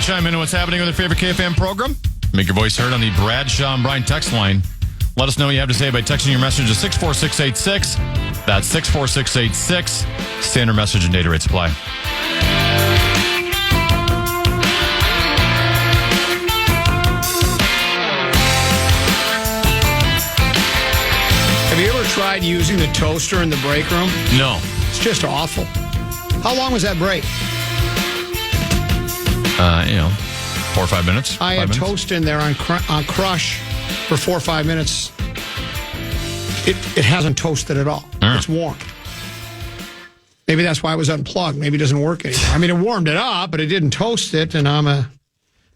to chime in on what's happening with your favorite KFAN program? Make your voice heard on the Bradshaw and Bryan text line. Let us know what you have to say by texting your message to 64686. That's 64686. Standard message and data rate supply. Have you ever tried using the toaster in the break room? No. It's just awful. How long was that break? 4 or 5 minutes. I had toast in there on Crush for 4 or 5 minutes. It hasn't toasted at all. It's warm. Maybe that's why it was unplugged. Maybe it doesn't work anymore. I mean, it warmed it up, but it didn't toast it. And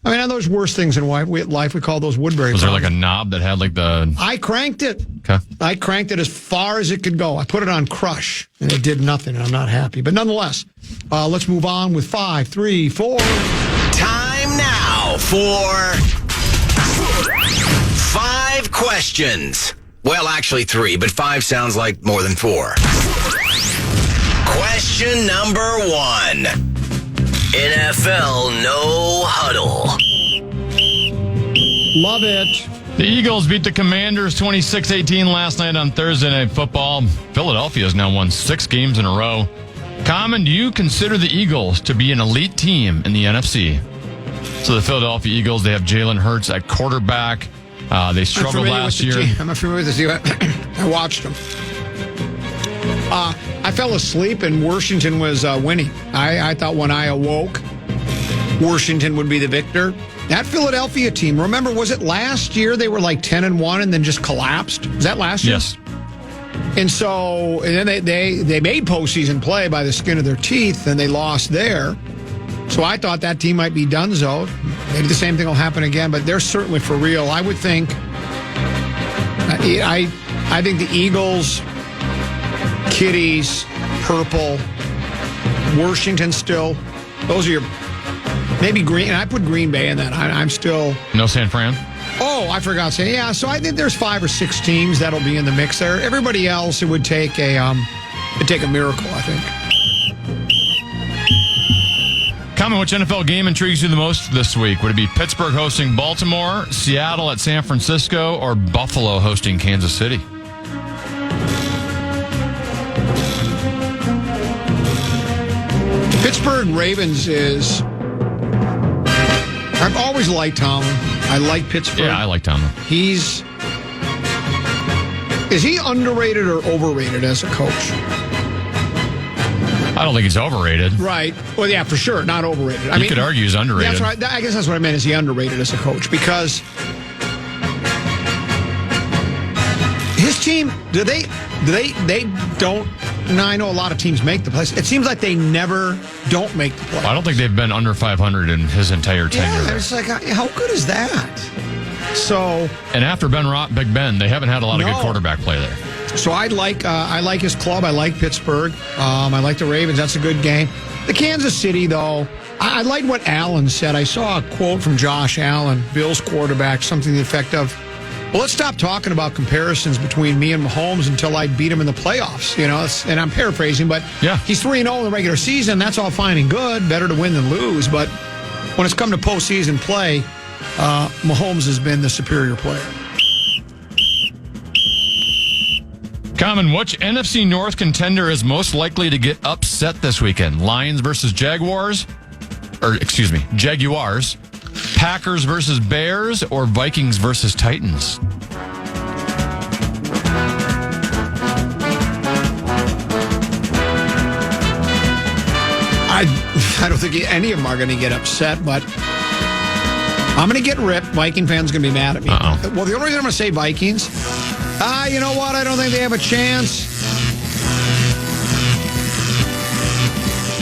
those worst things in life, we call those Woodbury. Was there like a knob that had like the... I cranked it. Okay. I cranked it as far as it could go. I put it on Crush, and it did nothing, and I'm not happy. But nonetheless, let's move on with 5, 3, 4. Time now for 5 questions. Well, actually 3, but 5 sounds like more than 4. Question number 1. NFL No Huddle. Love it. The Eagles beat the Commanders 26-18 last night on Thursday Night Football. Philadelphia has now won 6 games in a row. Common, do you consider the Eagles to be an elite team in the NFC? So the Philadelphia Eagles, they have Jalen Hurts at quarterback. They struggled last year. I'm familiar with the team. I watched them. I fell asleep and Washington was winning. I thought when I awoke, Washington would be the victor. That Philadelphia team, remember, was it last year they were like 10-1 and then just collapsed? Was that last year? Yes. And then they made postseason play by the skin of their teeth, and they lost there. So I thought that team might be donezo. Maybe the same thing will happen again, but they're certainly for real. I would think. I think the Eagles, Kitties, Purple, Washington still. Those are your maybe Green. I put Green Bay in that. I'm still no San Fran. Oh, I forgot to say. Yeah, so I think there's 5 or 6 teams that'll be in the mix there. Everybody else, it would take a miracle, I think. Common, which NFL game intrigues you the most this week? Would it be Pittsburgh hosting Baltimore, Seattle at San Francisco, or Buffalo hosting Kansas City? Pittsburgh Ravens is... I've always liked Tomlin. I like Pittsburgh. Yeah, I like Tomlin. Is he underrated or overrated as a coach? I don't think he's overrated. Right. Well, yeah, for sure. Not overrated. You could argue he's underrated. That's right. I guess that's what I meant. Is he underrated as a coach? Because his team, they don't. And I know a lot of teams make the playoffs. It seems like they never don't make the playoffs. I don't think they've been under 500 in his entire tenure. Yeah, it's like, how good is that? So, and after Big Ben, they haven't had a lot of good quarterback play there. So I like his club. I like Pittsburgh. I like the Ravens. That's a good game. The Kansas City, though, I like what Allen said. I saw a quote from Josh Allen, Bills quarterback, something to the effect of, well, let's stop talking about comparisons between me and Mahomes until I beat him in the playoffs. And I'm paraphrasing, but yeah. He's 3-0 in the regular season. That's all fine and good. Better to win than lose. But when it's come to postseason play, Mahomes has been the superior player. Common, which NFC North contender is most likely to get upset this weekend? Lions versus Jaguars? Jaguars. Packers versus Bears, or Vikings versus Titans? I don't think any of them are going to get upset, but I'm going to get ripped. Viking fans are going to be mad at me. Uh-oh. Well, the only reason I'm going to say Vikings, you know what? I don't think they have a chance.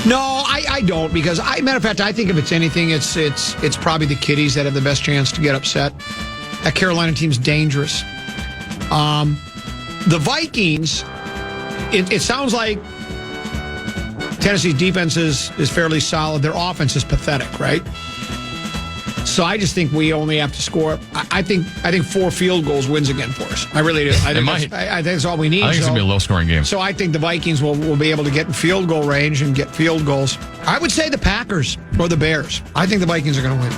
No, I don't, because matter of fact, I think if it's anything, it's probably the Kitties that have the best chance to get upset. That Carolina team's dangerous. The Vikings, it sounds like Tennessee's defense is fairly solid. Their offense is pathetic, right? So I just think we only have to score. I think 4 field goals wins again for us. I really do. I think that's all we need. I think it's going to be a low-scoring game. So I think the Vikings will be able to get in field goal range and get field goals. I would say the Packers or the Bears. I think the Vikings are going to win.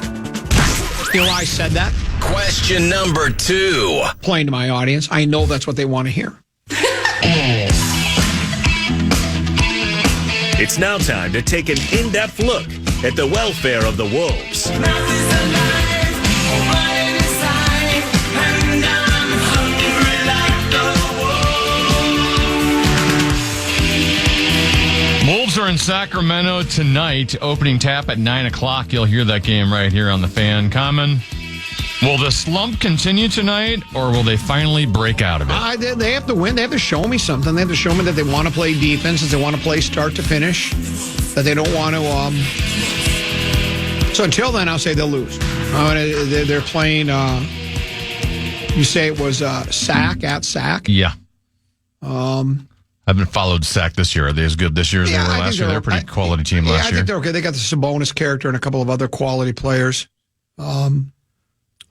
You know why I said that? Question number 2. Playing to my audience. I know that's what they want to hear. It's now time to take an in-depth look at the welfare of the Wolves. Wolves are in Sacramento tonight. Opening tap at 9 o'clock. You'll hear that game right here on the Fan. Common. Will the slump continue tonight, or will they finally break out of it? They have to win. They have to show me something. They have to show me that they want to play defense, that they want to play start to finish, that they don't want to. So until then, I'll say they'll lose. They're playing. You say it was Sac at Sac? Yeah. I haven't followed Sac this year. Are they as good this year as they were last year? They're a pretty quality team last year. I think they're okay. They got the Sabonis character and a couple of other quality players.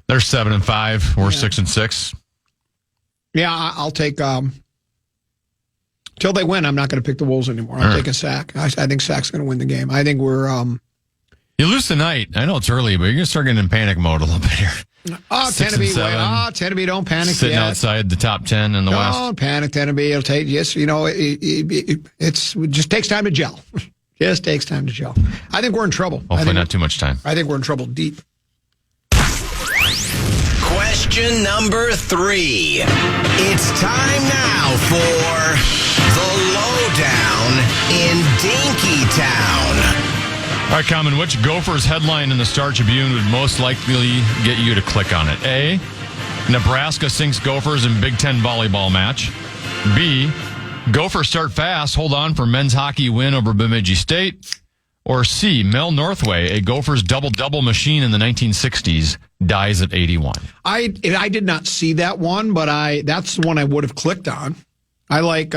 They're 7-5. We're 6-6. Yeah, I'll take. Till they win, I'm not going to pick the Wolves anymore. I'm taking Sac. I think Sac's going to win the game. I think we're. You lose tonight. I know it's early, but you're going to start getting in panic mode a little bit here. 6-7. Tenby, don't panic. Sitting outside the top 10 in the West. Don't panic, Tenby. It'll take. Yes, it just takes time to gel. Just takes time to gel. I think we're in trouble. Hopefully, not too much time. I think we're in trouble deep. Question number 3. It's time now for the lowdown in Dinky Town. All right, Common, which Gophers headline in the Star Tribune would most likely get you to click on it? A, Nebraska sinks Gophers in Big Ten volleyball match. B, Gophers start fast, hold on for men's hockey win over Bemidji State. Or C, Mel Northway, a Gophers double-double machine in the 1960s, dies at 81. I did not see that one, but that's the one I would have clicked on. I like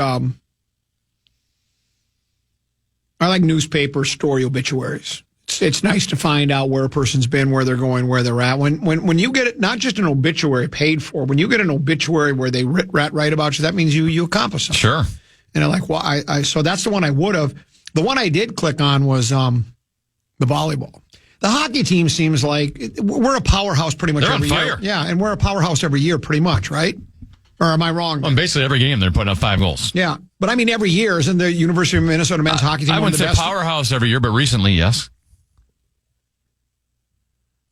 newspaper story obituaries. It's nice to find out where a person's been, where they're going, where they're at. When you get it, not just an obituary paid for, when you get an obituary where they write about you, that means you accomplished something. Sure. And so that's the one I would have. The one I did click on was the volleyball. The hockey team seems like we're a powerhouse pretty much every year. Yeah, and we're a powerhouse every year pretty much, right? Or am I wrong? Well, basically every game they're putting up 5 goals. Yeah, but I mean every year, isn't the University of Minnesota men's hockey team I wouldn't say powerhouse every year, but recently, yes.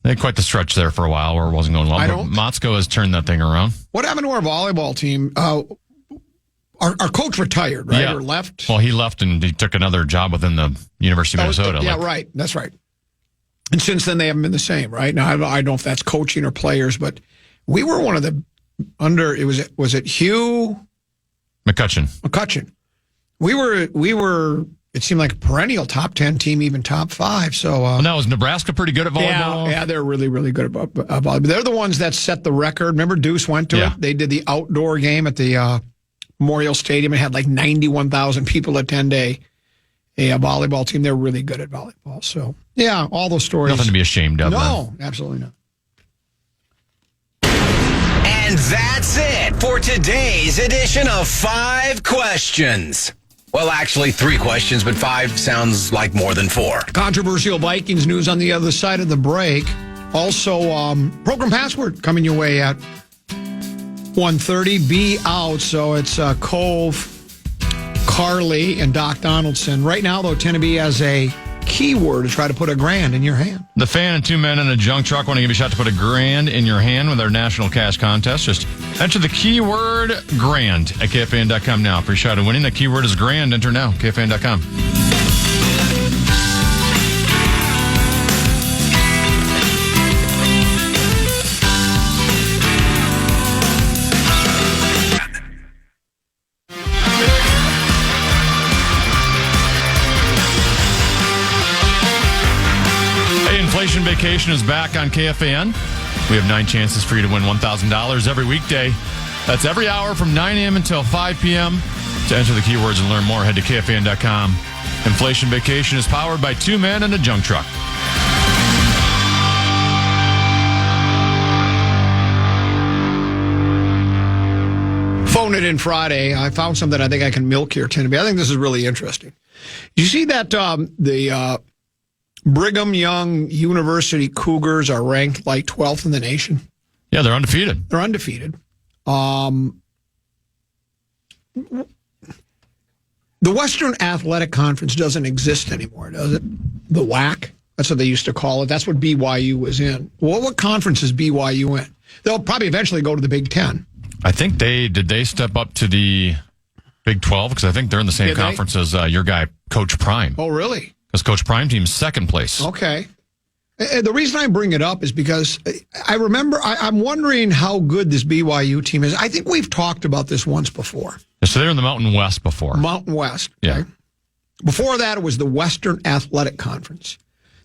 They had quite the stretch there for a while where it wasn't going well. But Motzko has turned that thing around. What happened to our volleyball team? Our coach retired, right? Yeah. Or left? Well, he left and he took another job within the University of Minnesota. Yeah, right. That's right. And since then, they haven't been the same, right? Now, I don't know if that's coaching or players, but we were one of the was it Hugh? McCutcheon. We were, it seemed like a perennial top 10 team, even top 5. So now, is Nebraska pretty good at volleyball? Yeah, they're really, really good at volleyball. They're the ones that set the record. Remember Deuce went to it? They did the outdoor game at the Memorial Stadium and had like 91,000 people attend a volleyball team. They're really good at volleyball. So, yeah, all those stories. Nothing to be ashamed of. No, absolutely not. And that's it for today's edition of 5 questions. Well, actually, 3 questions, but 5 sounds like more than 4. Controversial Vikings news on the other side of the break. Also, program password coming your way at 1:30. Be out. So it's Cove, Carly, and Doc Donaldson. Right now, though, Tennessee has a keyword to try to put $1,000 in your hand. The Fan and 2 men in a junk truck want to give you a shot to put $1,000 in your hand with our national cash contest. Just enter the keyword grand at KFAN.com now for your shot at winning. The keyword is grand. Enter now, KFAN.com. Inflation Vacation is back on KFAN. We have 9 chances for you to win $1,000 every weekday. That's every hour from 9 a.m. until 5 p.m. To enter the keywords and learn more, head to KFAN.com. Inflation Vacation is powered by 2 men and a junk truck. it in Friday. I found something I think I can milk here, Tennessee. I think this is really interesting. You see that the Brigham Young University Cougars are ranked like 12th in the nation? Yeah, they're undefeated. They're undefeated. The Western Athletic Conference doesn't exist anymore, does it? The WAC? That's what they used to call it. That's what BYU was in. Well, what conference is BYU in? They'll probably eventually go to the Big Ten. I think they step up to the Big 12? Because I think they're in the same conference as your guy, Coach Prime. Oh, really? Because Coach Prime team's second place. Okay. The reason I bring it up is because I remember, I'm wondering how good this BYU team is. I think we've talked about this once before. So they're in the Mountain West before. Mountain West. Okay? Yeah. Before that, it was the Western Athletic Conference.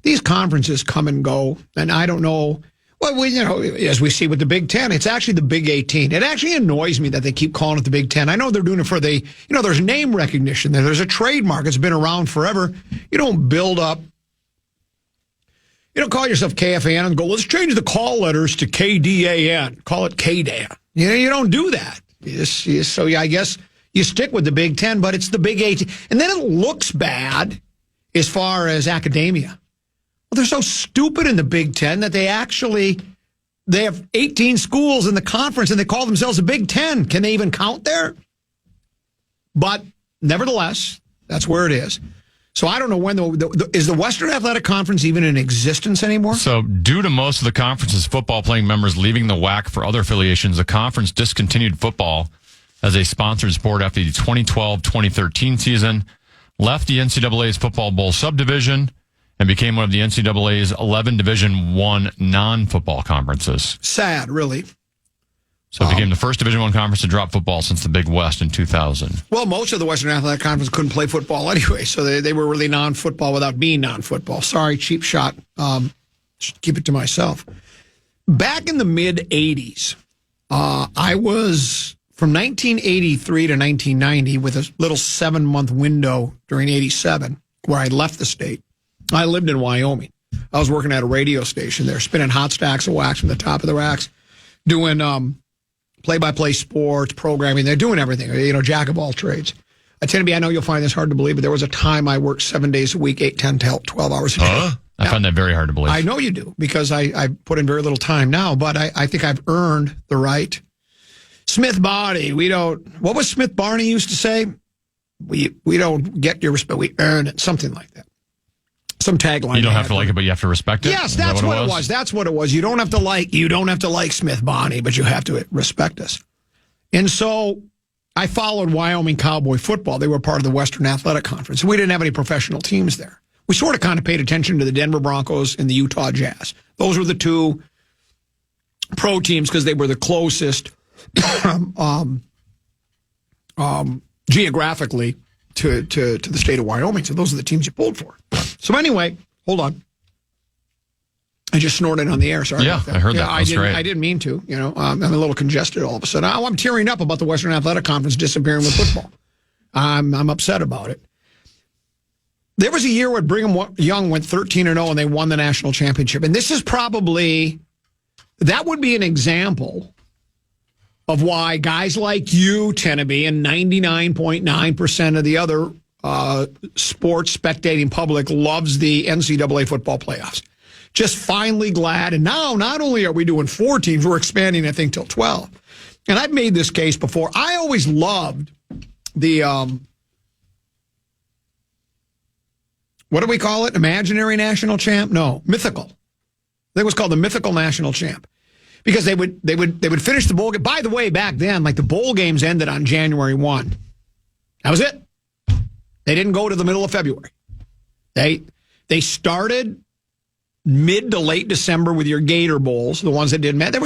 These conferences come and go, and I don't know. Well, as we see with the Big Ten, it's actually the Big 18. It actually annoys me that they keep calling it the Big Ten. I know they're doing it for there's name recognition there. There's a trademark. It's been around forever. You don't build up. You don't call yourself KFAN and go, let's change the call letters to KDAN. Call it KDAN. You don't do that. I guess you stick with the Big Ten, but it's the Big 18. And then it looks bad as far as academia. Well, they're so stupid in the Big Ten that they have 18 schools in the conference and they call themselves a Big Ten. Can they even count there? But nevertheless, that's where it is. So I don't know when is the Western Athletic Conference even in existence anymore? So due to most of the conference's football playing members leaving the WAC for other affiliations, the conference discontinued football as a sponsored sport after the 2012-2013 season, left the NCAA's football bowl subdivision, and became one of the NCAA's 11 Division I non-football conferences. Sad, really. So it became the first Division I conference to drop football since the Big West in 2000. Well, most of the Western Athletic Conference couldn't play football anyway, so they were really non-football without being non-football. Sorry, cheap shot. Keep it to myself. Back in the mid-'80s, I was from 1983 to 1990 with a little 7-month window during 87 where I left the state. I lived in Wyoming. I was working at a radio station there, spinning hot stacks of wax from the top of the racks, doing play-by-play sports, programming. They're doing everything, jack of all trades. I know you'll find this hard to believe, but there was a time I worked 7 days a week, 8, 10, 12 hours a day. I find that very hard to believe. I know you do, because I put in very little time now, but I think I've earned the right. Smith Barney, what was Smith Barney used to say? We don't get your respect, we earn it, something like that. Some tagline. You don't have to like it, but you have to respect it? Yes, that's what it was. That's what it was. You don't have to like Smith Barney, but you have to respect us. And so I followed Wyoming Cowboy football. They were part of the Western Athletic Conference. We didn't have any professional teams there. We sort of kind of paid attention to the Denver Broncos and the Utah Jazz. Those were the two pro teams because they were the closest geographically to the state of Wyoming. So those are the teams you pulled for. So anyway, hold on. I just snorted on the air. Sorry about that. I heard that. I didn't mean to. I'm a little congested all of a sudden. I'm tearing up about the Western Athletic Conference disappearing with football. I'm upset about it. There was a year where Brigham Young went 13-0 and they won the national championship. And this is that would be an example of why guys like you, Tenneby, and 99.9% of the other sports spectating public loves the NCAA football playoffs. Just finally glad. And now not only are we doing 4 teams, we're expanding, I think, till 12. And I've made this case before. I always loved the, what do we call it? Imaginary national champ? No, mythical. I think it was called the mythical national champ. Because they would finish the bowl game. By the way, back then, like the bowl games ended on January 1. That was it. They didn't go to the middle of February. They started mid to late December with your Gator Bowls, the ones that didn't matter.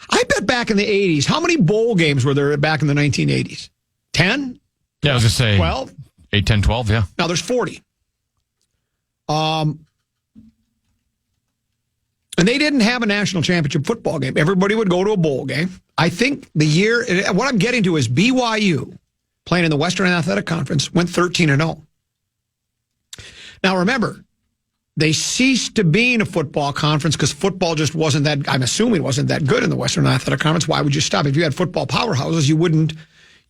I bet back in the 80s, how many bowl games were there back in the 1980s? 10? Yeah, I was going to say 12? 8, 10, 12, yeah. Now there's 40. And they didn't have a national championship football game. Everybody would go to a bowl game. I think what I'm getting to is BYU, playing in the Western Athletic Conference, went 13-0. Now remember, they ceased to being a football conference because football just wasn't that, I'm assuming wasn't that good in the Western Athletic Conference. Why would you stop? If you had football powerhouses, you wouldn't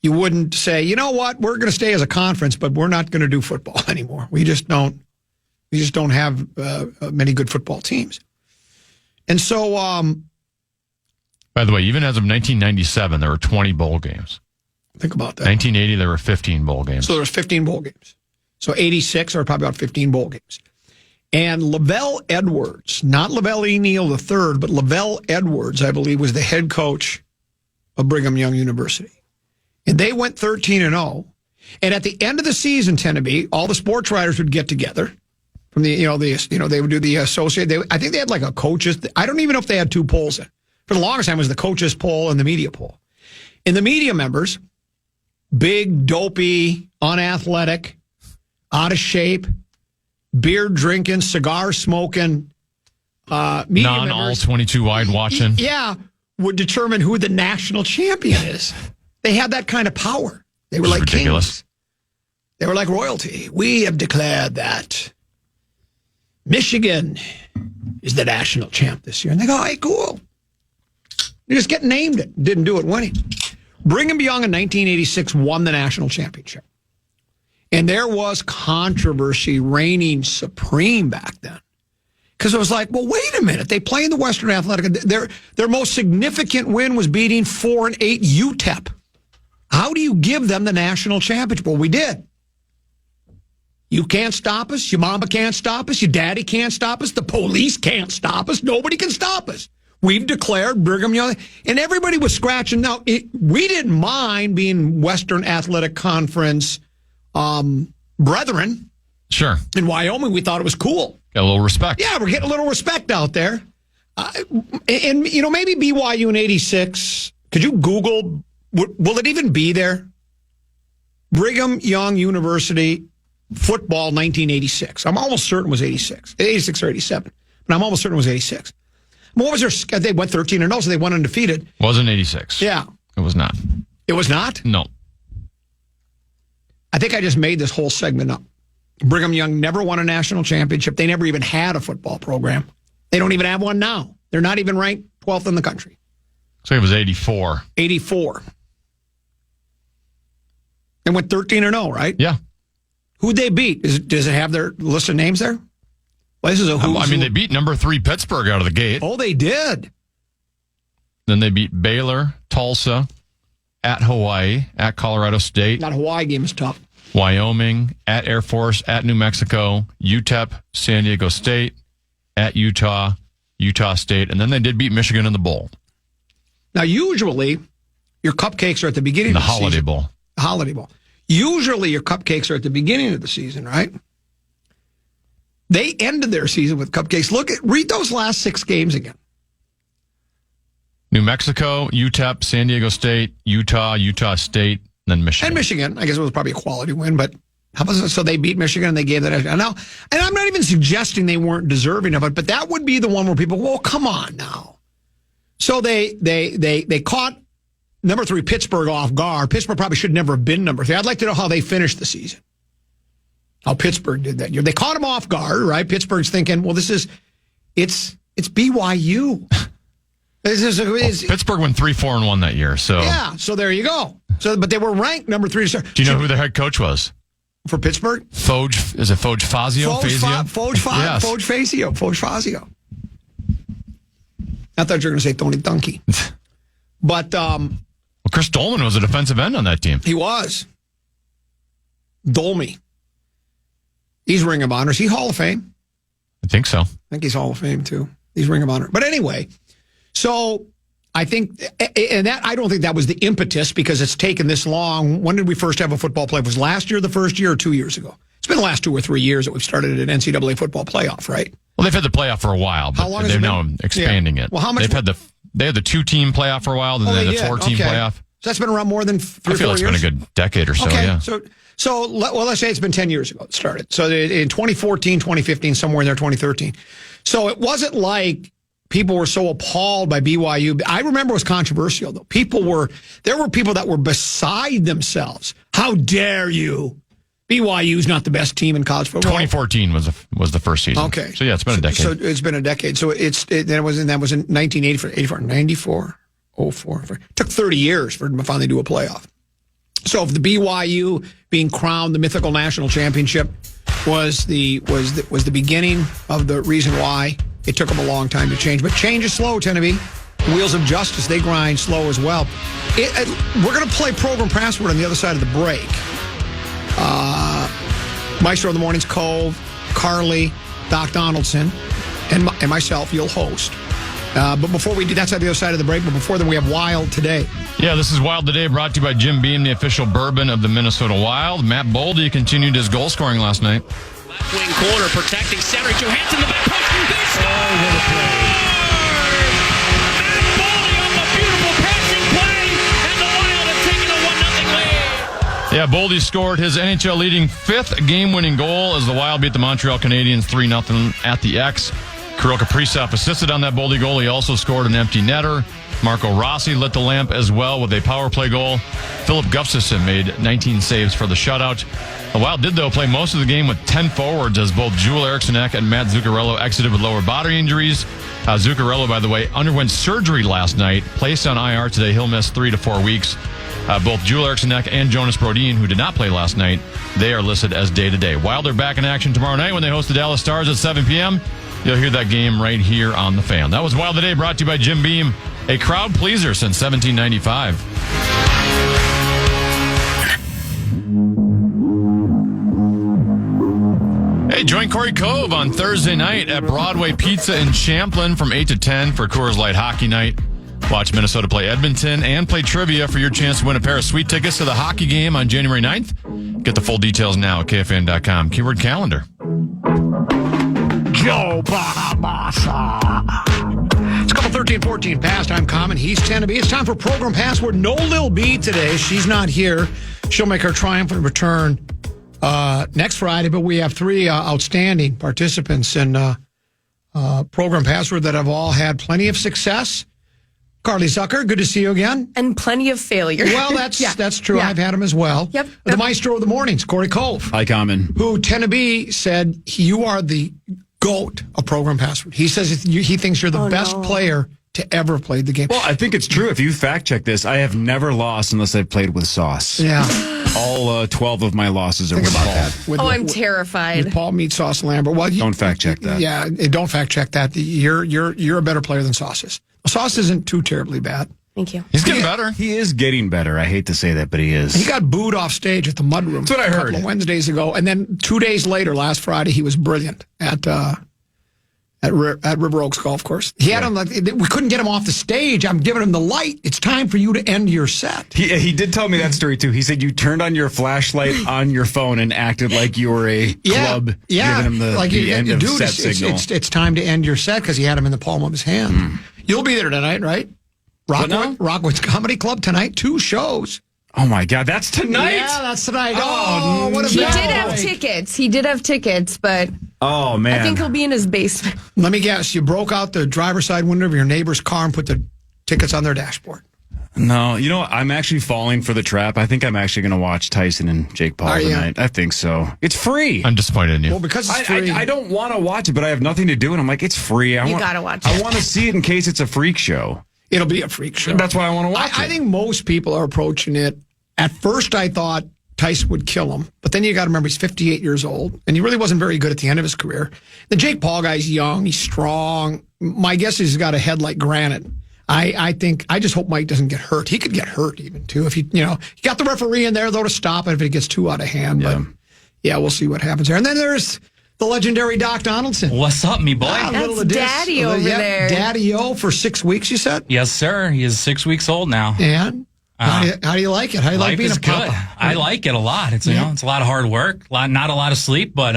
You wouldn't say, you know what, we're going to stay as a conference, but we're not going to do football anymore. We just don't have many good football teams. And so, by the way, even as of 1997, there were 20 bowl games. Think about that. 1980, there were 15 bowl games. So there was 15 bowl games. So 86 are probably about 15 bowl games. And Lavelle Edwards, not Lavelle E. Neal III, but Lavelle Edwards, I believe, was the head coach of Brigham Young University. And they went 13-0. And at the end of the season, Tenneby, all the sports writers would get together. From they would do the associate. I think they had like a coaches. I don't even know if they had two polls. For the longest time, it was the coaches poll and the media poll. And the media members, big, dopey, unathletic, out of shape, beer drinking, cigar smoking, media all members, 22 wide watching. Yeah, would determine who the national champion is. They had that kind of power. They were like ridiculous. Kings. They were like royalty. We have declared that Michigan is the national champ this year. And they go, hey, cool. You just get named it. Didn't do it winning. Brigham Young in 1986 won the national championship. And there was controversy reigning supreme back then. Because it was like, well, wait a minute. They play in the Western Athletic. Their most significant win was beating 4-8 UTEP. How do you give them the national championship? Well, we did. You can't stop us. Your mama can't stop us. Your daddy can't stop us. The police can't stop us. Nobody can stop us. We've declared Brigham Young. And everybody was scratching. Now, we didn't mind being Western Athletic Conference brethren. Sure. In Wyoming, we thought it was cool. Got a little respect. Yeah, we're getting a little respect out there. And maybe BYU in 86. Could you Google, will it even be there? Brigham Young University football 1986. I'm almost certain it was 86. 86 or 87. But I'm almost certain it was 86. What was their, they went 13-0, so they went undefeated. Wasn't 86. Yeah. It was not. It was not? No. I think I just made this whole segment up. Brigham Young never won a national championship. They never even had a football program. They don't even have one now. They're not even ranked 12th in the country. So it was 84. 84. They went 13-0, right? Yeah. Who'd they beat? Does it have their list of names there? Well, this is a who's they beat number 3 Pittsburgh out of the gate. Oh, they did. Then they beat Baylor, Tulsa, at Hawaii, at Colorado State. That Hawaii game is tough. Wyoming, at Air Force, at New Mexico, UTEP, San Diego State, at Utah, Utah State, and then they did beat Michigan in the bowl. Now, usually, your cupcakes are at the beginning The of the Holiday season. Bowl. The Holiday Bowl. Usually, your cupcakes are at the beginning of the season, right? They ended their season with cupcakes. Read those last 6 games again. New Mexico, UTEP, San Diego State, Utah, Utah State, then Michigan. And Michigan. I guess it was probably a quality win, but how about so they beat Michigan and they gave that. Now, and I'm not even suggesting they weren't deserving of it, but that would be the one where people, well, come on now. So they caught number 3 Pittsburgh off guard. Pittsburgh probably should never have been number 3. I'd like to know how they finished the season. How Pittsburgh did that year. They caught them off guard, right? Pittsburgh's thinking, well, it's BYU. Pittsburgh went 3-4-1 that year. So yeah, so there you go. So, but they were ranked number 3 to start. Do you know who their head coach was? For Pittsburgh? Is it Foge Fazio? Foge Fazio. I thought you were going to say Tony Dungy. But Chris Dolman was a defensive end on that team. He was. Dolmy. He's Ring of Honor. Is he Hall of Fame? I think so. I think he's Hall of Fame, too. He's Ring of Honor. But anyway, so I think, and that I don't think that was the impetus because it's taken this long. When did we first have a football playoff? Was last year the first year or 2 years ago? It's been the last 2 or 3 years that we've started an NCAA football playoff, right? Well, they've had the playoff for a while, but they've now expanding it. Well, how much? They had the 2-team playoff for a while, then they had the 4-team playoff. So that's been around more than 3 or 4 years? I feel it's been a good decade or so, yeah. So let's say it's been 10 years ago it started. So in 2014, 2015, somewhere in there, 2013. So it wasn't like people were so appalled by BYU. I remember it was controversial, though. There were people that were beside themselves. How dare you? BYU's not the best team in college football. 2014 was the first season. Okay. So yeah, it's been a decade. So it's been a decade. So that was in 1984, 94, 04. It took 30 years for them to finally do a playoff. So if the BYU being crowned the mythical national championship was the beginning of the reason why it took them a long time to change. But change is slow, Tennessee. Wheels of Justice, they grind slow as well. We're going to play Program Password on the other side of the break. Maestro of the Mornings, Cove, Carly, Doc Donaldson, and myself, you'll host. But before we do, that's on the other side of the break. But before then, we have Wild Today. Yeah, this is Wild Today, brought to you by Jim Beam, the official bourbon of the Minnesota Wild. Matt Boldy continued his goal scoring last night. Left wing corner protecting center. Johansson the back post. They score! Matt Boldy on the beautiful passing play, and the Wild have taken a 1-0 lead. Yeah, Boldy scored his NHL leading 5th game-winning goal as the Wild beat the Montreal Canadiens 3-0 at the X. Kirill Kaprizov assisted on that Boldy goal. He also scored an empty netter. Marco Rossi lit the lamp as well with a power play goal. Philip Gustafsson made 19 saves for the shutout. The Wild did, though, play most of the game with 10 forwards as both Joel Eriksson Ek and Matt Zuccarello exited with lower body injuries. Zuccarello, by the way, underwent surgery last night, placed on IR today. He'll miss 3 to 4 weeks. Both Joel Eriksson Ek and Jonas Brodin, who did not play last night, they are listed as day-to-day. Wild are back in action tomorrow night when they host the Dallas Stars at 7 p.m. You'll hear that game right here on The Fan. That was Wild Today, brought to you by Jim Beam, a crowd pleaser since 1795. Hey, join Corey Cove on Thursday night at Broadway Pizza in Champlin from 8 to 10 for Coors Light Hockey Night. Watch Minnesota play Edmonton and play trivia for your chance to win a pair of sweet tickets to the hockey game on January 9th. Get the full details now at KFAN.com. Keyword calendar. Joe Bonamassa. It's a couple 13-14 past. I'm Common. He's 10 to be. It's time for Program Password. No Lil B today. She's not here. She'll make her triumphant return next Friday, but we have 3 outstanding participants in Program Password that have all had plenty of success. Carly Zucker, good to see you again. And plenty of failure. Well, that's true. Yeah. I've had him as well. Yep. The Maestro of the Mornings, Corey Cove. Hi, Common. Who, Tennessee said, you are the GOAT of Program Password. He says he thinks you're the best player to ever have played the game. Well, I think it's true. If you fact check this, I have never lost unless I've played with sauce. Yeah. All 12 of my losses are with Paul. I'm terrified. With Paul Meat Sauce Lambert. Well, don't fact check that. Yeah, don't fact check that. You're a better player than Sauce is. Sauce isn't too terribly bad. Thank you. He's getting better. He is getting better. I hate to say that, but he is. He got booed off stage at the Mudroom. That's what I heard. A couple of Wednesdays ago. And then 2 days later, last Friday, he was brilliant at River Oaks Golf Course. He had him we couldn't get him off the stage. I'm giving him the light. It's time for you to end your set. He did tell me that story too. He said you turned on your flashlight on your phone and acted like you were a club giving him the end of set signal. It's time to end your set because he had him in the palm of his hand. You'll be there tonight, right? Rockwood's Comedy Club tonight. 2 shows. Oh my God, that's tonight? Yeah, that's tonight. Oh, what a He did have tickets. He did have tickets, but oh man, I think he'll be in his basement. Let me guess. You broke out the driver's side window of your neighbor's car and put the tickets on their dashboard. No, you know, I'm actually falling for the trap. I think I'm actually going to watch Tyson and Jake Paul tonight. I think so. It's free. I'm disappointed in you. Well, because it's free. I don't want to watch it, but I have nothing to do, and I'm like, it's free. You got to watch it. I want to see it in case it's a freak show. It'll be a freak show. That's why I want to watch it. I think most people are approaching it. At first, I thought Tyson would kill him, but then you got to remember he's 58 years old, and he really wasn't very good at the end of his career. The Jake Paul guy's young, he's strong. My guess is he's got a head like granite. I just hope Mike doesn't get hurt. He could get hurt even too if he got the referee in there though to stop it if it gets too out of hand. Yeah. But yeah, we'll see what happens there. And then there's the legendary Doc Donaldson. What's up, me boy? That's Daddy over there. Daddy-o for 6 weeks, you said? Yes, sir. He is 6 weeks old now. And how do you like it? How do you like being a papa? Good. I like it a lot. It's it's a lot of hard work, not a lot of sleep, but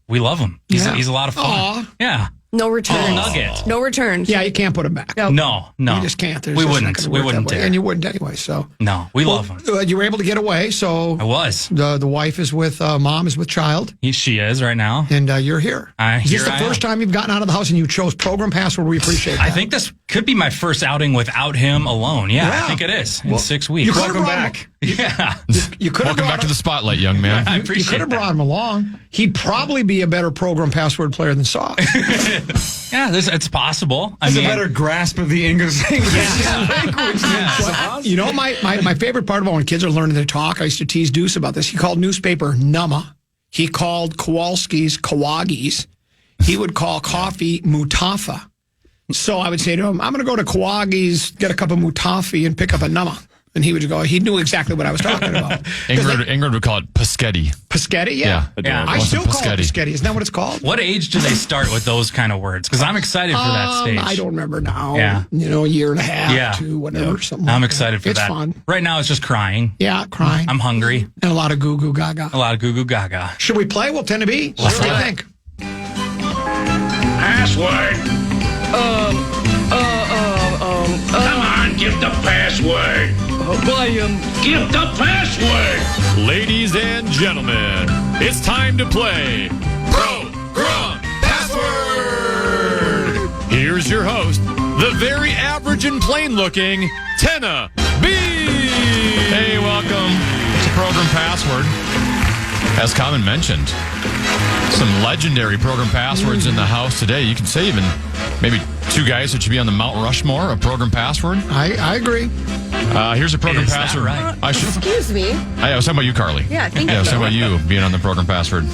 we love him. He's a lot of fun. Aww. Yeah. No returns. Nugget. No returns. Yeah, you can't put him back. No. You just can't. We wouldn't. We wouldn't dare. And you wouldn't anyway. So no, we love him. You were able to get away. So I was. The wife is with mom is with child. She is right now, and you're here. Is this the first time you've gotten out of the house and you chose Program Password? We appreciate that. I think this could be my first outing without him alone. Yeah. I think it is in 6 weeks. Welcome back. Yeah. Welcome back to the spotlight, young man. I appreciate You could have brought him along. He'd probably be a better Program Password player than Sauce. Yeah, it's possible. It's a better grasp of the English language. Well, you know, my favorite part about when kids are learning to talk, I used to tease Deuce about this. He called newspaper numma. He called Kowalski's Kawagis. He would call coffee mutafa. So I would say to him, I'm going to go to Kawagi's, get a cup of mutafi, and pick up a numma. And he would go, he knew exactly what I was talking about. Ingrid would call it Paschetti. Paschetti, yeah. I still call it Paschetti. Isn't that what it's called? What age do they start with those kind of words? Because I'm excited for that stage. I don't remember now. Yeah. You know, a year and a half, 2, whatever. Something I'm like excited for it's that. It's fun. Right now, it's just crying. Yeah, crying. I'm hungry. And a lot of goo goo gaga. A lot of goo goo gaga. Should we play? We'll tend to be. What do you think? Password. Come on, give the password. Give the password. Ladies and gentlemen, it's time to play Progrum Password. Here's your host, the very average and plain-looking Tenna B. Hey, welcome to Program Password. As Common mentioned, some legendary program passwords in the house today. You can say even maybe 2 guys that should be on the Mount Rushmore of program password. I agree. Here's a program password. Right? Excuse me. I was talking about you, Carly. Yeah, thank you. I was talking about you being on the program password.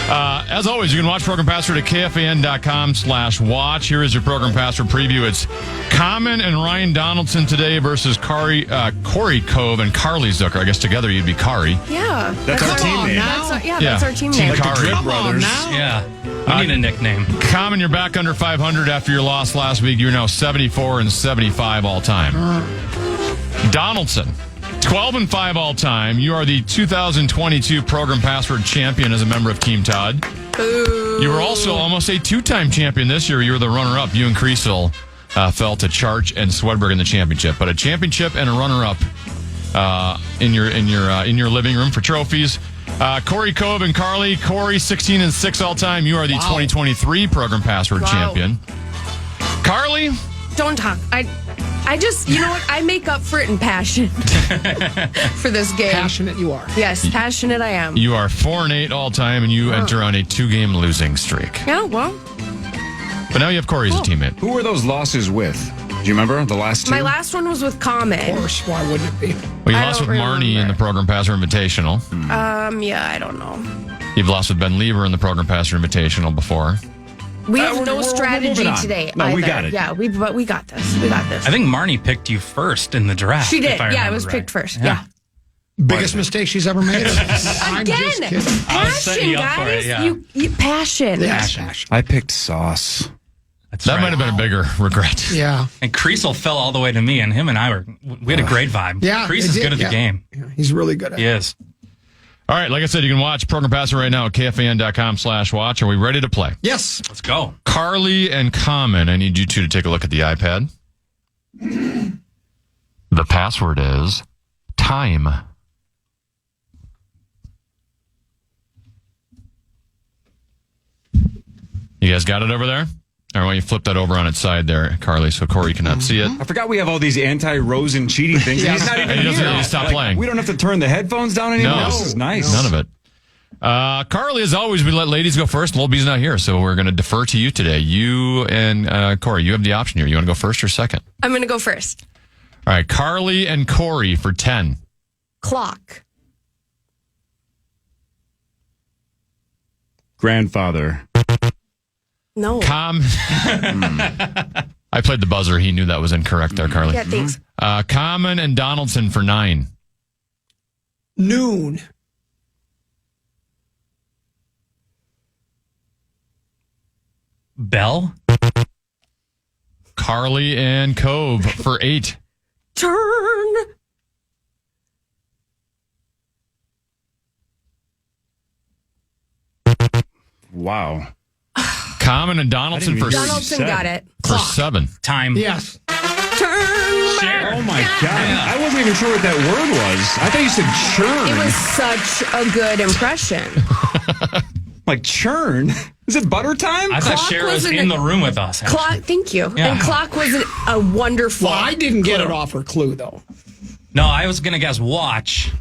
As always, you can watch program password at KFAN.com/watch. Here is your program password preview. It's Common and Ryan Donaldson today versus Corey Cove and Carly Zucker. I guess together you'd be Kari. Yeah. That's our team name. That's our team name. Kari. Come on now. Yeah. We need a nickname. Common, you're back under 500 after your loss last week. You're now 74 and 75 all time. Donaldson, 12-5 all time. You are the 2022 Program Password champion as a member of Team Todd. Ooh. You were also almost a 2-time champion this year. You were the runner-up. You and Creasel fell to Charch and Swedberg in the championship, but a championship and a runner-up in your living room for trophies. Corey Cove and Carly. Corey, 16 and 6 all time. You are the 2023 Program Password champion. Carly, don't talk. I just, you know what? I make up for it in passion for this game. Passionate you are. Yes, passionate I am. you are 4-8 all time, and you enter on a 2-game losing streak. Yeah, well. But now you have Corey as a teammate. Who were those losses with? Do you remember the last 2? My last one was with Common. Of course, why wouldn't it be? Well, you I lost with don't Marnie in the Program Passer Invitational. Yeah, I don't know. You've lost with Ben Lever in the Program Passer Invitational before. We have no we're strategy moving on. today. No, either. we got it. Yeah, but we got this. We got this. I think Marnie picked you first in the draft. She did. if I Yeah, I remember was right. picked first. Yeah. Biggest mistake she's ever made. I'm Again, just kidding. I was setting passion, you up for guys. it, yeah. You passion. Yes, I picked Sauce. That's That right. might have been a bigger regret. Yeah. And Creasel fell all the way to me, and him and I we had a great vibe. Yeah. Crease they is did, good at yeah. the game. Yeah, he's really good at He it. is. All right, like I said, you can watch Program Passer right now at KFAN.com/watch. Are we ready to play? Yes. Let's go. Carly and Common, I need you two to take a look at the iPad. The password is time. You guys got it over there? All right, why don't you flip that over on its side there, Carly, so Corey cannot see it. I forgot we have all these anti-Rosen cheating things. Yeah. He's not even And he doesn't here. really stop playing. We don't have to turn the headphones down anymore. No. This is nice. None of it. Carly, as always, we let ladies go first. Little B's not here, so we're going to defer to you today. You and Corey, you have the option here. You want to go first or second? I'm going to go first. All right, Carly and Corey for 10. Clock. Grandfather. No. I played the buzzer. He knew that was incorrect there, Carly. Yeah, thanks. Common and Donaldson for 9. Noon. Bell. Carly and Cove for 8. Turn. Wow. Common and Donaldson for, Donaldson got it. for 7. Time. Yes. Turn. Share. Oh my God. I wasn't even sure what that word was. I thought you said churn. It was such a good impression. Like churn? Is it butter time? I thought Clock Cher was wasn't in a- the room with us. actually. Clock. Thank you. Yeah. And clock was a wonderful. Well, I didn't get it off her clue, though. No, I was going to guess watch.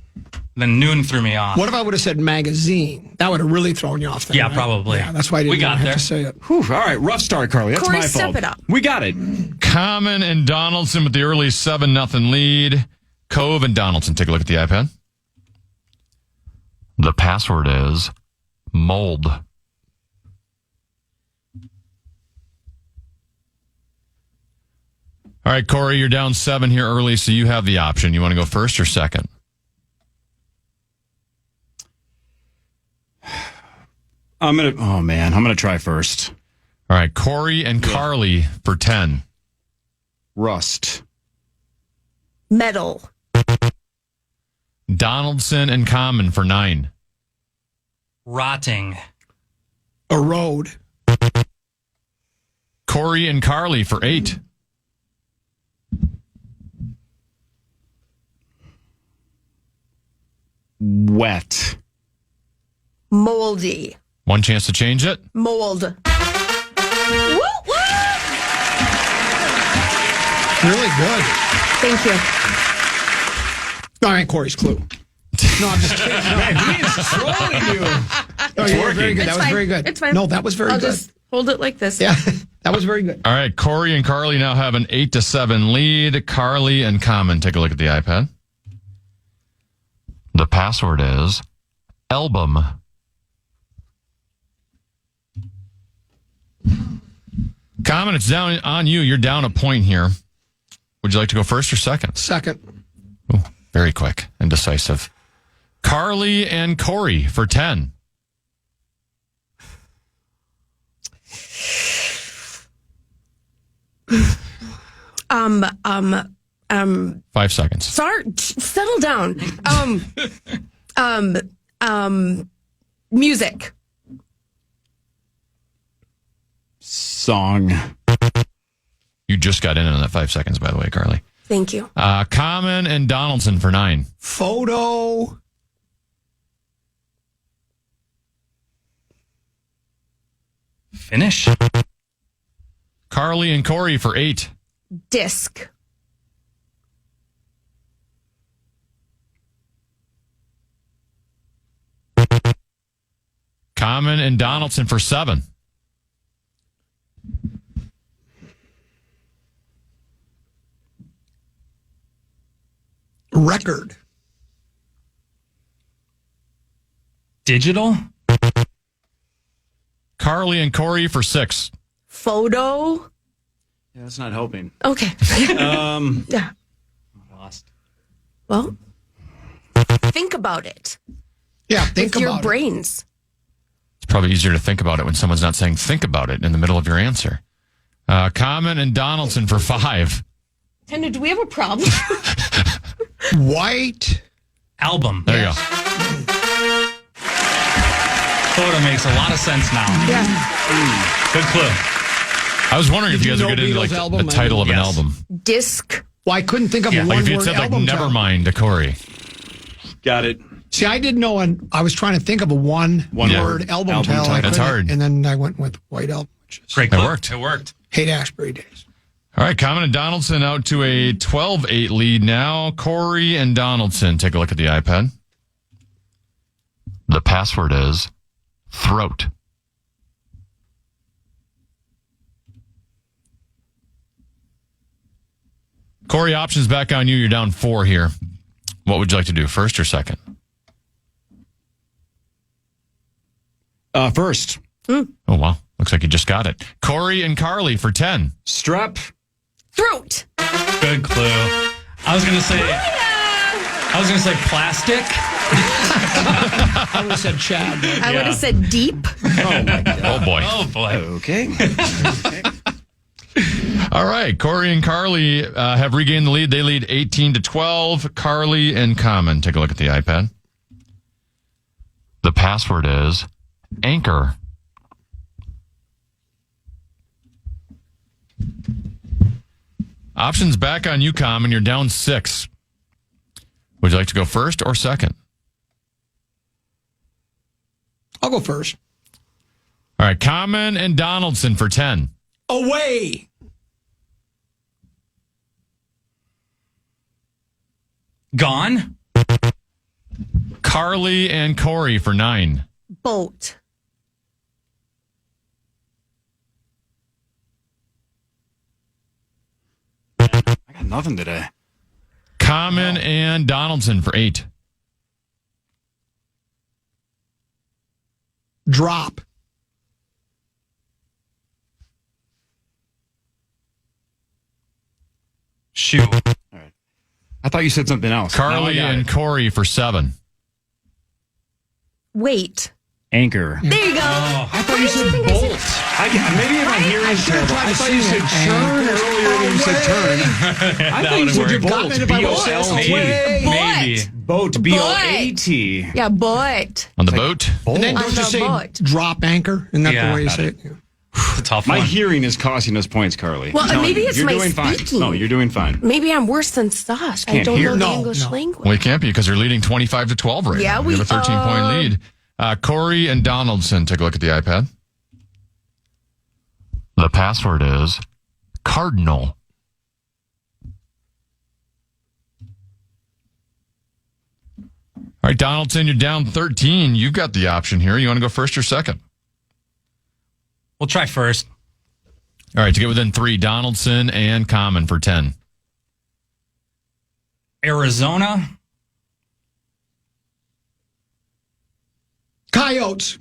Then noon threw me off. What if I would have said magazine? That would have really thrown you off. Then, Yeah, right? probably. Yeah, that's why I didn't have to say it. Whew, all right, rough start, Carly. That's Corey, my fault. step it up. We got it. Common and Donaldson with the early 7-0 lead. Cove and Donaldson. Take a look at the iPad. The password is mold. All right, Corey, you're down 7 here early, so you have the option. You want to go first or second? I'm gonna try first. All right, Corey and Carly for 10. Rust. Metal. Donaldson and Common for 9. Rotting. Erode. Corey and Carly for 8. Wet. Moldy. One chance to change it. Mold. Woo, woo! Really good. Thank you. All right, Corey's clue. No, I'm just kidding. Man, he is trolling you. No, you were very good. It's That was fine. very good. It's fine. No, that was very I'll good. just hold it like this. Yeah, that was very good. All right, Corey and Carly now have an 8-7 lead. Carly and Common, take a look at the iPad. The password is album. Common, it's down on you. You're down a point here. Would you like to go first or second? Second. Ooh, very quick and decisive. Carly and Corey for 10. Um, 5 seconds. Sorry, settle down. Music. Song. You just got in on that 5 seconds, by the way, Carly. Thank you. Common and Donaldson for 9. Photo. Finish. Carly and Corey for 8. Disc. Common and Donaldson for 7. Record. Digital. Carly and Corey for 6. Photo. Yeah, that's not helping. Okay. Yeah. Lost. Well, think about it. Yeah, think with about your it. brains. It's probably easier to think about it when someone's not saying think about it in the middle of your answer. Common and Donaldson for 5. Tender, do we have a problem? White. Album. There you go. Photo makes a lot of sense now. Yeah. Good clue. I was wondering if Did you guys you were know getting like Beatles album? the title of an Yes. album. Disc. Well, I couldn't think of Yeah, a Like if you one-word had said like album never title. mind to Corey. Got it. See, I didn't know, and I was trying to think of a one-word album Album title. title. I That's couldn't, hard. And then I went with White Album, which is Great It clue. worked. It worked. Hate Ashbury Days. All right, Common and Donaldson out to a 12-8 lead now. Corey and Donaldson, take a look at the iPad. The password is throat. Corey, options back on you. You're down 4 here. What would you like to do, first or second? First. Oh, wow. Looks like you just got it. Corey and Carly for 10. Strep. Throat. Good clue. I was gonna say plastic. I would have said Chad. I would have said deep. Oh, boy. Oh boy. Okay. All right. Corey and Carly have regained the lead. They lead 18-12. Carly and Common. Take a look at the iPad. The password is anchor. Options back on you, Common. You're down 6. Would you like to go first or second? I'll go first. All right. Common and Donaldson for 10. Away. Gone. Carly and Corey for 9. Boat. I got nothing today. Common and Donaldson for 8. Drop. Shoot. All right. I thought you said something else. Carly and Corey for 7. Wait. Anchor. There you go. I thought you said bolt. Maybe if I'm hearing terrible. I thought you said churn earlier than you said turn. I thought you said bolt. B-O-L-T. Maybe. Boat. B-O-A-T. Yeah, boat. On the boat? And then On don't you the say boat. drop anchor? Isn't that Yeah, the way you got say it. it? It's a tough My one. hearing is costing us points, Carly. Well, No, maybe it's you're my doing speaking. fine. No, you're doing fine. Maybe I'm worse than Stosh. I can't don't hear. know the No, English no. language. Well, you can't be because you're leading 25-12 right Yeah, now. we You have a 13-point lead. Corey and Donaldson, take a look at the iPad. The password is Cardinal. All right, Donaldson, you're down 13. You've got the option here. You want to go first or second? We'll try first. All right, to get within 3, Donaldson and Common for 10. Arizona. Coyotes.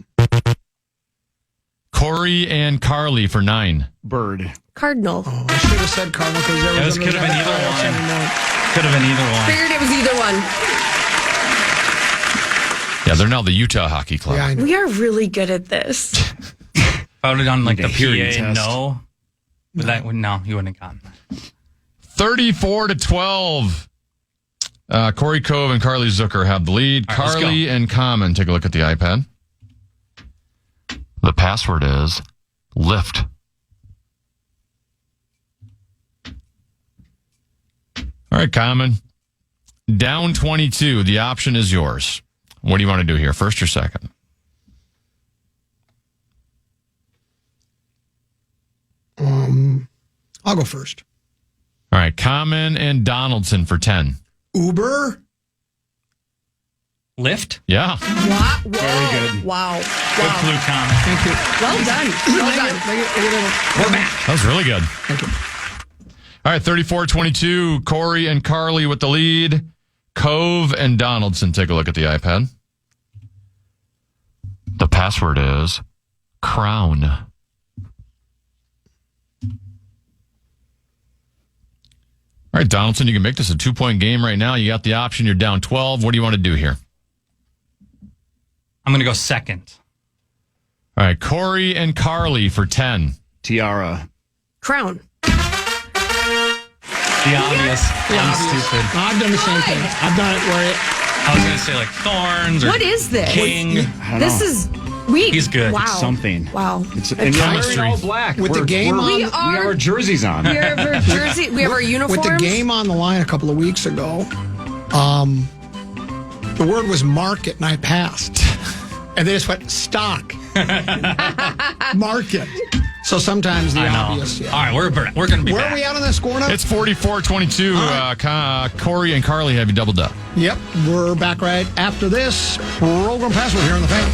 Corey and Carly for 9. Bird. Cardinal. Oh, I should have said Cardinal because there was Could have been either one. Could have been either one. Figured it was either one. Yeah, they're now the Utah Hockey Club. Yeah, I know. We are really good at this. If I would have done like the hearing PA, test. no. But no, you wouldn't have gotten that. 34-12. Corey Cove and Carly Zucker have the lead. All right, let's Carly go. and Common, take a look at the iPad. The password is lift. All right, Common. Down 22. The option is yours. What do you want to do here, first or second? I'll go first. All right, Common and Donaldson for 10. Uber. Lift. Yeah. Wow. Very good. Wow. Good clue, Common. Thank you. Well done. Well done. We're back. That was really good. Thank you. All right, 34-22. Corey and Carly with the lead. Cove and Donaldson, take a look at the iPad. The password is crown. All right, Donaldson, you can make this a 2-point game right now. You got the option. You're down 12. What do you want to do here? I'm going to go second. All right, Corey and Carly for 10. Tiara. Crown. The obvious. I'm stupid. I've done the same thing. I've done it where I was going to say like thorns or What is this? king. I don't This know. is we. He's good. Wow. Something. Wow. It's A and you're chemistry. wearing all black. with the game on, We we have our are. jerseys on. We have our jersey. We have our uniforms. with the game on the line a couple of weeks ago, the word was market, and I passed. And they just went stock. Market. So sometimes the I know. obvious. Yeah. All right, we're going to be Where back. are we at on the score now? It's 44-22. Corey and Carly have you doubled up. Yep. We're back right after this program password here on the Fan.